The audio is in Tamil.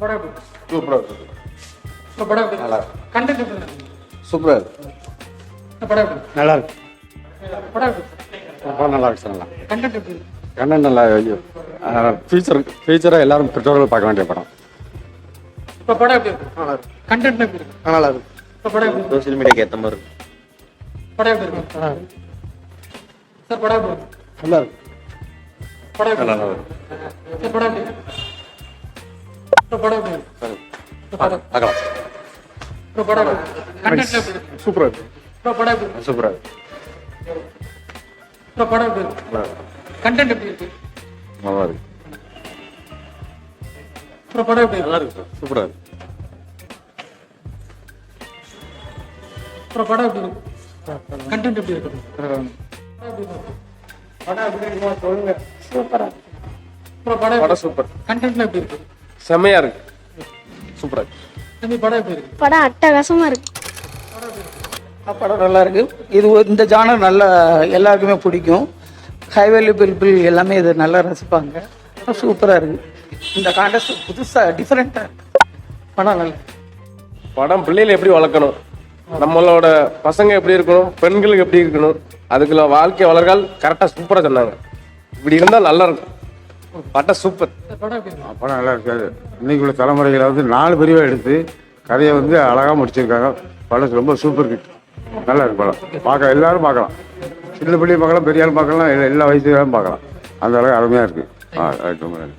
படம் எப்படி சூப்பராக இருக்குது. படம் எப்படி நல்லா கண்டென்ட் எப்படி இருக்கு? சூப்பராக இருக்குது. படம் எப்படி நல்லா இருக்கு. படம் எப்படி படம் நல்லா இருக்கு சார். நல்லா கண்டென்ட் எப்படி இருக்கு? கண்டென்ட் நல்லா ஃபியூச்சராக எல்லாரும் பெற்றோர்கள் பார்க்க வேண்டிய படம். படம் எப்படி இருக்கு? நல்லா இருக்கு. கண்டென்ட் எப்படி இருக்கு? நல்லா இருக்கு. படம் எப்படி இருக்கு? சோசியல் மீடியாக்கு ஏற்ற மாதிரி இருக்கு. படம் எப்படி இருக்கு? சார் படம் எப்படி இருக்கு? நல்லா இருக்கு. படம் எப்படி நல்லா இருக்கு? சார் படம் எப்படி இருக்கு? படம் எப்படி இருக்கு? படம் பார்க்கலாம். படம் எப்படி இருக்கு? கண்டென்ட் எப்படி இருக்கு? சூப்பராக இருக்கு. படம் எப்படி இருக்கு? சூப்பராக இருக்கு. படம் எப்படி இருக்கு? நல்லா இருக்கு. கண்டென்ட் எப்படி இருக்கு? நல்லா இருக்கு. படம் எப்படி இருக்கு? நல்லா இருக்கு சார். சூப்பராக இருக்கு. படம் எப்படி இருக்கு? கண்டென்ட் எப்படி இருக்கு? படம் எப்படி இருக்கு? சொல்லுங்க. சூப்பரா படம் படம் சூப்பர். கண்டென்ட்ல எப்படி இருக்கு? செம்மையா இருக்கு. சூப்பரா இருக்கு. தம்பி படம் எப்படி இருக்கு? படம் அட்டகாசமா இருக்கு. படம் நல்லா இருக்கு. இது இந்த ஜானர் நல்லா எல்லாருக்குமே பிடிக்கும். ஹை வேல்யூ பீப்புள் எல்லாமே இது நல்லா ரசிப்பாங்க. சூப்பராக இருக்கு. இந்த கான்டெஸ்ட் புதுசாக டிஃப்ரெண்ட்டாக இருக்கு. படம் நல்லா படம் பிள்ளைகளை எப்படி வளர்க்கணும், நம்மளோட பசங்க எப்படி இருக்கணும், பெண்களுக்கு எப்படி இருக்கணும், அதுக்குள்ள வாழ்க்கை வளர்கால் கரெக்டாக சூப்பராக சொன்னாங்க. இப்படி இருந்தால் நல்லா இருக்கும். படம் சூப்பர். படம் எப்படி இருக்கு? படம் நல்லா இருக்காது. இன்னைக்கு உள்ள தலைமுறைகளை வந்து 4 பிரிவாக எடுத்து கதையை வந்து அழகாக முடிச்சிருக்காங்க. படம் ரொம்ப சூப்பர் ஹிட். நல்லா இருக்கு படம். பார்க்க எல்லாரும் பார்க்கலாம். சின்ன பிள்ளையும் பார்க்கலாம், பெரிய ஆள் பார்க்கலாம், எல்லா வயசுகளும் பார்க்கலாம். அந்த அளவுக்கு அருமையாக இருக்கு. ரொம்ப நன்றி.